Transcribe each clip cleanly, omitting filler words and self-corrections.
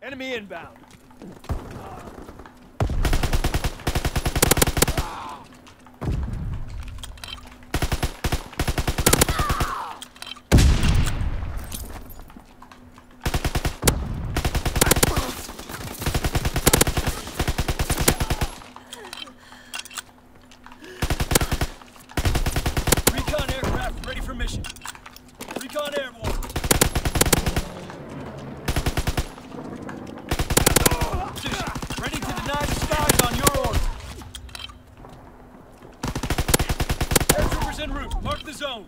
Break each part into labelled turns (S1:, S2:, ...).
S1: Enemy inbound. Recon aircraft ready for mission. Recon airborne. Ready to deny the skies on your order. Airtroopers en route. Mark the zone.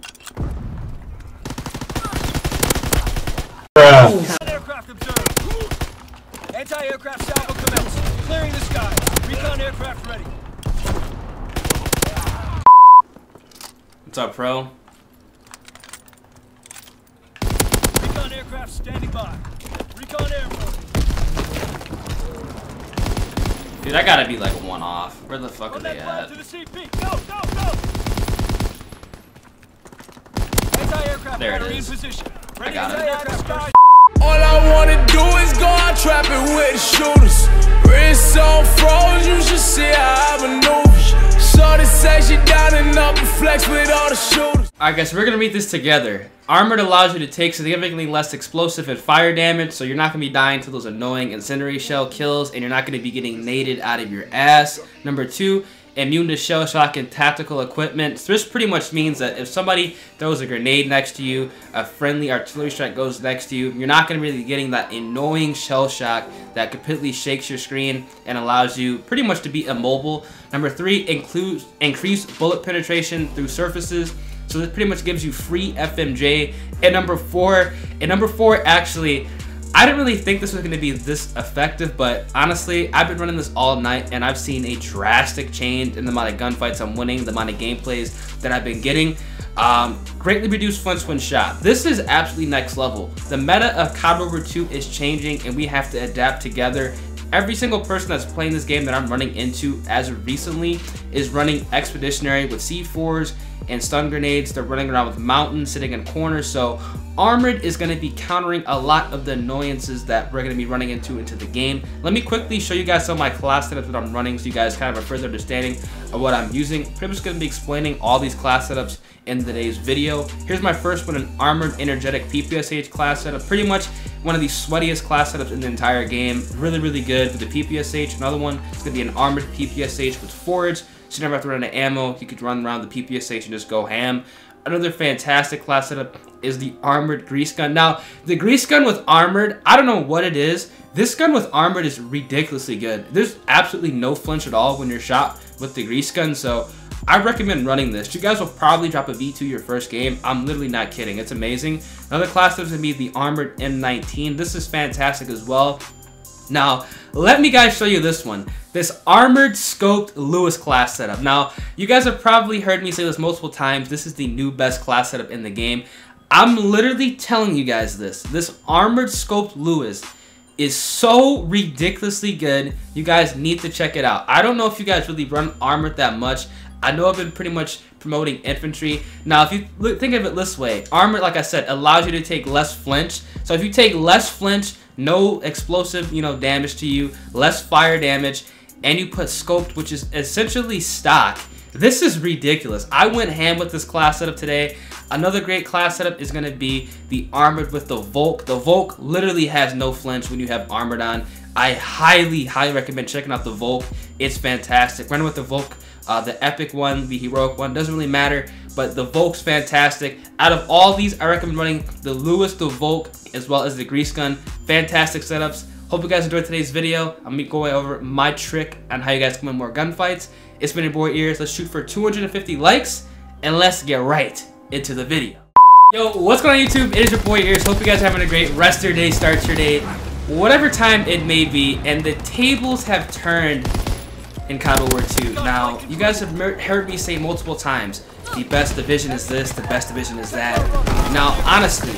S1: Aircraft observed. Anti-aircraft salvo commenced. Clearing the skies. Recon aircraft ready.
S2: What's up, pro?
S1: Recon aircraft standing by. Recon airborne.
S2: Dude, I gotta be like one off. Where the fuck are
S1: On
S2: they
S1: that
S2: at?
S1: to the CP. Go, go, go. Anti-aircraft
S2: There it
S1: battery in
S2: is.
S1: position.
S2: I got it.
S1: Aircraft.
S3: All I wanna do is go out trapping with the shooters. Wrist on froze, you should see how I maneuver. Shorty section down and up and flex with all the shooters.
S2: Alright guys, so we're gonna read this together. Armored allows you to take significantly less explosive and fire damage, so you're not gonna be dying to those annoying incendiary shell kills, and you're not gonna be getting naded out of your ass. Number 2, immune to shell shock and tactical equipment. So this pretty much means that if somebody throws a grenade next to you, a friendly artillery strike goes next to you, you're not gonna really be getting that annoying shell shock that completely shakes your screen and allows you pretty much to be immobile. Number 3, increased bullet penetration through surfaces. So this pretty much gives you free FMJ. And number four, actually, I didn't really think this was going to be this effective, but honestly, I've been running this all night and I've seen a drastic change in the amount of gunfights I'm winning, the amount of gameplays that I've been getting. Greatly reduced flinch when shot. This is absolutely next level. The meta of COD WW2 is changing and we have to adapt together. Every single person that's playing this game that I'm running into as of recently is running Expeditionary with C4s and stun grenades. They're running around with mountains, sitting in corners. So Armored is going to be countering a lot of the annoyances that we're going to be running into the game. Let me quickly show you guys some of my class setups that I'm running so you guys kind of have a further understanding of what I'm using. Pretty much going to be explaining all these class setups in today's video. Here's my first one, an Armored Energetic PPSH class setup. Pretty much one of the sweatiest class setups in the entire game. Really, really good for the PPSH. Another one is going to be an Armored PPSH with Forage. So you never have to run out of ammo. You could run around the PPSH and just go ham. Another fantastic class setup is the Armored Grease Gun. Now, the Grease Gun with Armored, I don't know what it is. This gun with Armored is ridiculously good. There's absolutely no flinch at all when you're shot with the Grease Gun, so I recommend running this. You guys will probably drop a V2 your first game. I'm literally not kidding. It's amazing. Another class setup is going to be the Armored M19. This is fantastic as well. Now, let me guys show you this one. This Armored Scoped Lewis class setup. Now, you guys have probably heard me say this multiple times. This is the new best class setup in the game. I'm literally telling you guys this. This Armored Scoped Lewis is so ridiculously good. You guys need to check it out. I don't know if you guys really run Armored that much. I know I've been pretty much promoting infantry. Now, if you think of it this way, Armored, like I said, allows you to take less flinch. So if you take less flinch, no explosive, damage to you, less fire damage, and you put scoped, which is essentially stock. This is ridiculous. I went ham with this class setup today. Another great class setup is going to be the Armored with the Volk. The Volk literally has no flinch when you have Armored on. I highly, highly recommend checking out the Volk. It's fantastic. Running with the Volk, the epic one, the heroic one, doesn't really matter, but the Volk's fantastic. Out of all these, I recommend running the Lewis, the Volk, as well as the Grease Gun. Fantastic setups. Hope you guys enjoyed today's video. I'm going to go over my trick on how you guys can win more gunfights. It's been your boy Ears. Let's shoot for 250 likes, and let's get right into the video. Yo, what's going on YouTube? It is your boy Ears. Hope you guys are having a great rest of your day, start your day, whatever time it may be, and the tables have turned in COD WW2. Now, you guys have heard me say multiple times, the best division is this, the best division is that. Now, honestly,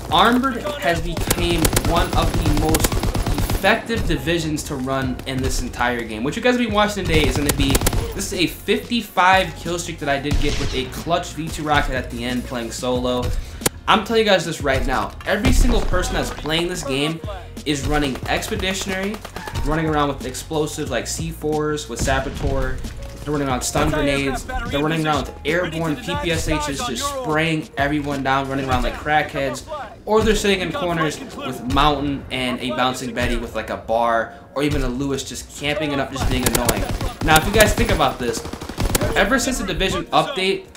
S2: Armored has become one of the most effective divisions to run in this entire game. What you guys will be watching today is going to be, this is a 55 kill streak that I did get with a clutch V2 rocket at the end playing solo. I'm telling you guys this right now. Every single person that's playing this game is running expeditionary, running around with explosives like C4s with saboteur. They're running around stun grenades. They're running around with airborne PPSHs, just spraying everyone down, running around like crackheads. Or they're sitting in corners with Mountain and a Bouncing Betty with like a bar, or even a Lewis just camping it up, just being annoying. Now, if you guys think about this, ever since the Division update,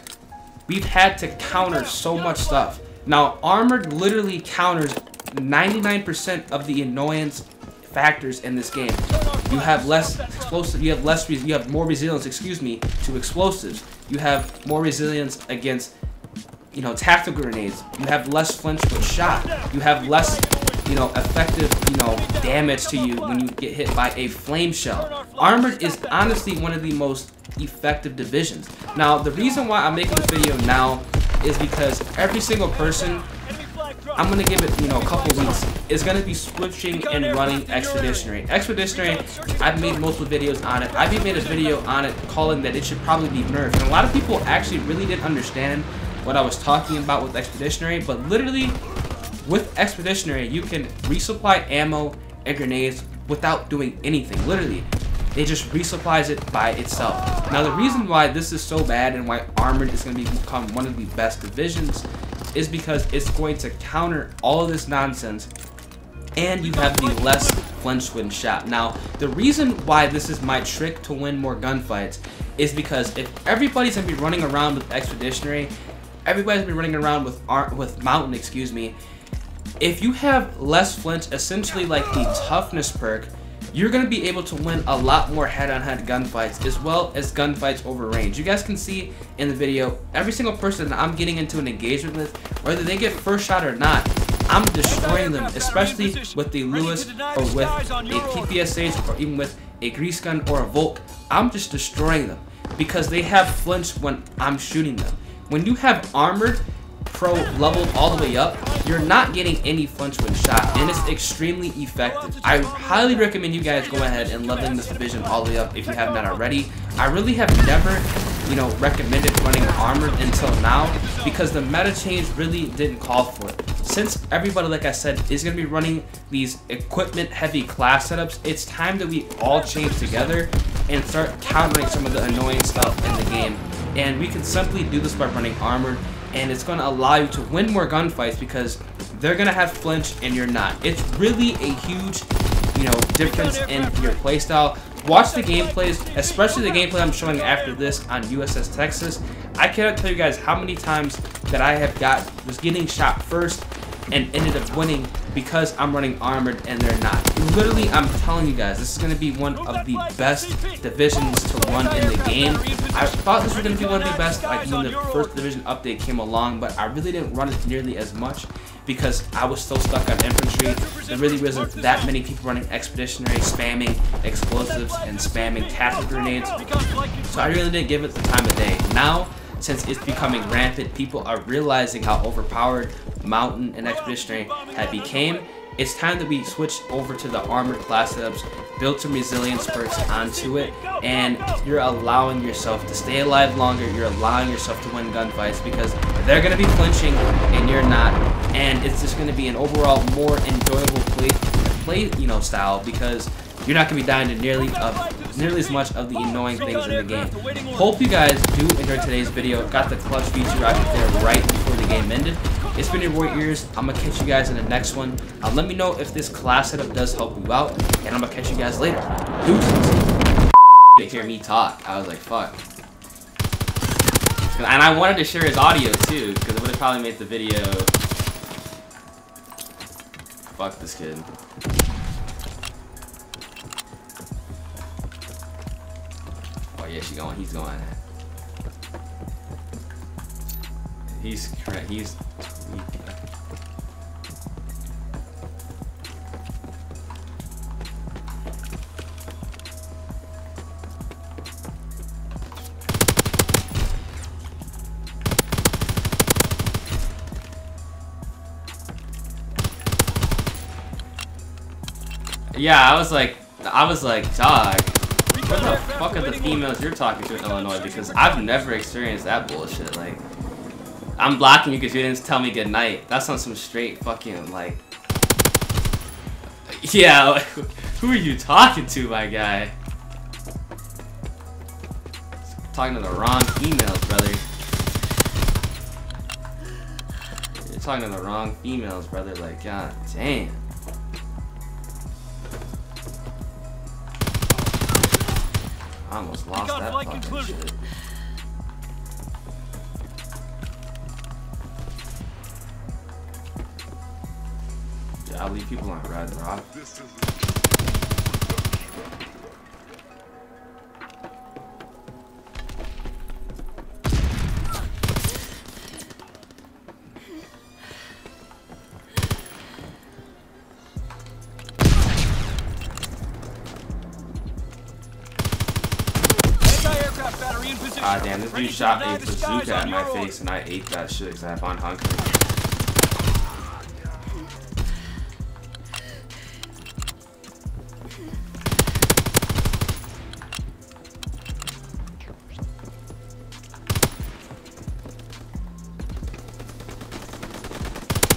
S2: we've had to counter so much stuff. Now, Armored literally counters 99% of the annoyance factors in this game. You have less explosive, you have more resilience, excuse me, to explosives. You have more resilience against, you know, tactical grenades. You have less flinch with shot. You have less, you know, effective, you know, damage to you when you get hit by a flame shell. Armored is honestly one of the most effective divisions. Now, the reason why I'm making this video now is because every single person, I'm gonna give it, you know, a couple weeks, is gonna be switching and running expeditionary. Expeditionary, I've made multiple videos on it. I've even made a video on it calling that it should probably be nerfed. And a lot of people actually really didn't understand what I was talking about with expeditionary, but literally with expeditionary, you can resupply ammo and grenades without doing anything. Literally, it just resupplies it by itself. Now, the reason why this is so bad and why Armored is going to become one of the best divisions is because it's going to counter all of this nonsense, and you have the less flinch when shot. Now, the reason why this is my trick to win more gunfights is because if everybody's going to be running around with expeditionary, everybody's going to be running around with Mountain, excuse me, if you have less flinch, essentially like the toughness perk, you're going to be able to win a lot more head-on-head gunfights, as well as gunfights over range. You guys can see in the video, every single person that I'm getting into an engagement with, whether they get first shot or not, I'm destroying them, especially with the Lewis or with a PPSH or even with a grease gun or a Volk. I'm just destroying them because they have flinch when I'm shooting them. When you have Armored Pro leveled all the way up, you're not getting any flinch when shot, and it's extremely effective. I highly recommend you guys go ahead and leveling this division all the way up if you have not already. I really have never, you know, recommended running Armored until now because the meta change really didn't call for it. Since everybody, like I said, is going to be running these equipment heavy class setups, it's time that we all change together and start countering some of the annoying stuff in the game. And we can simply do this by running Armored, and it's going to allow you to win more gunfights because they're going to have flinch and you're not. It's really a huge, you know, difference in your playstyle. Watch the gameplays, especially the gameplay I'm showing after this on USS Texas. I cannot tell you guys how many times that I have was getting shot first and ended up winning because I'm running Armored and they're not. Literally, I'm telling you guys, this is going to be one of the best divisions to run in the game. I thought this was going to be one of the best like when the first division update came along, but I really didn't run it nearly as much because I was still stuck on infantry. There really wasn't that many people running expeditionary, spamming explosives and spamming tactical grenades, so I really didn't give it the time of day. Now, since it's becoming rampant, people are realizing how overpowered Mountain and Expeditionary have became. It's time that we switch over to the Armored class setups, build some resilience perks onto it, and you're allowing yourself to stay alive longer. You're allowing yourself to win gunfights because they're going to be flinching and you're not, and it's just going to be an overall more enjoyable play style because you're not going to be dying to nearly as much of the annoying things in the game. Hope you guys do enjoy today's video. Got the clutch feature out there right before the game ended. It's been your boy Ears. I'm going to catch you guys in the next one. Let me know if this class setup does help you out, and I'm going to catch you guys later. Deuces. To hear me talk, I was like, fuck. And I wanted to share his audio too, because it would have probably made the video. Fuck this kid. Oh yeah, he's going. He's correct. He's. Yeah, I was like, dog, what the fuck are the females you're talking to in Illinois? Because I've never experienced that bullshit. Like, I'm blocking you because you didn't tell me good night. That's on some straight fucking like. Yeah, like, who are you talking to, my guy? Talking to the wrong females, brother. You're talking to the wrong females, brother. Like, god damn. I almost lost that fucking shit. Yeah, I'll leave people on red rock. Ah, damn, this dude shot a bazooka at my face and I ate that shit because I have on hunger.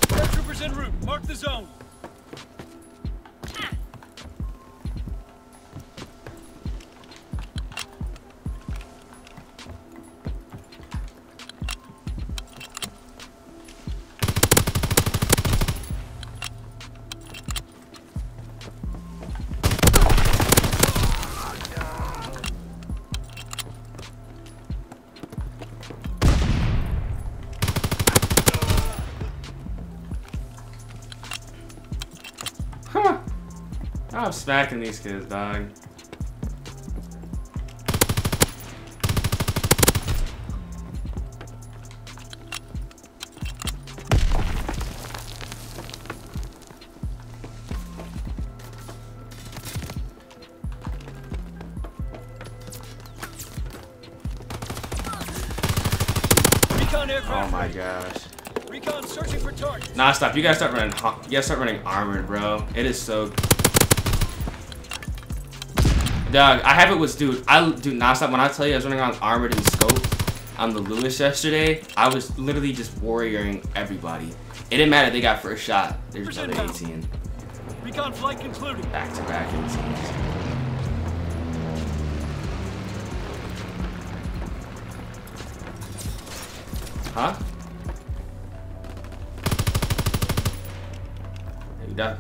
S1: Paratroopers en route. Mark the zone.
S2: I'm smacking these kids, dog. Oh my gosh.
S1: Recon searching for targets.
S2: Nah, stop. You guys start running. You guys start running armored, bro. It is so. Dog, I have it with dude. Nah, stop. When I tell you I was running on armored and scoped on the Lewis yesterday, I was literally just warrioring everybody. It didn't matter. They got first shot. There's another 18.
S1: Recon flight concluded.
S2: Back to back 18s. Huh? You done?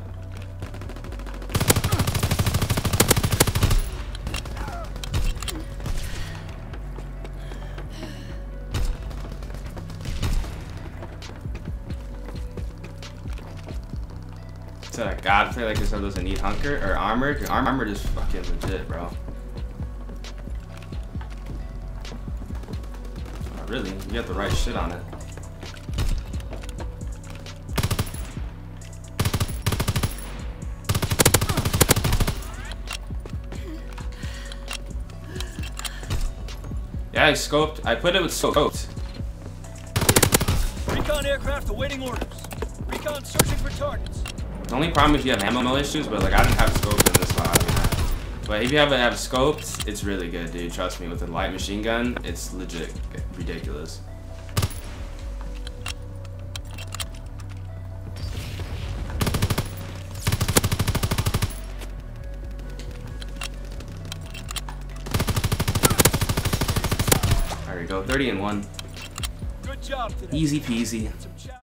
S2: So that God play like this doesn't need hunker or armored. Your armored is fucking legit, bro. Oh, really? You got the right shit on it. Yeah, I scoped. I put it with scoped.
S1: Recon aircraft awaiting orders. Recon searching for targets.
S2: The only problem is you have ammo issues, but like I didn't have scoped in this spot. But if you have scoped, it's really good, dude. Trust me, with a light machine gun, it's legit ridiculous. There we go, 30 and 1.
S1: Good job today.
S2: Easy peasy.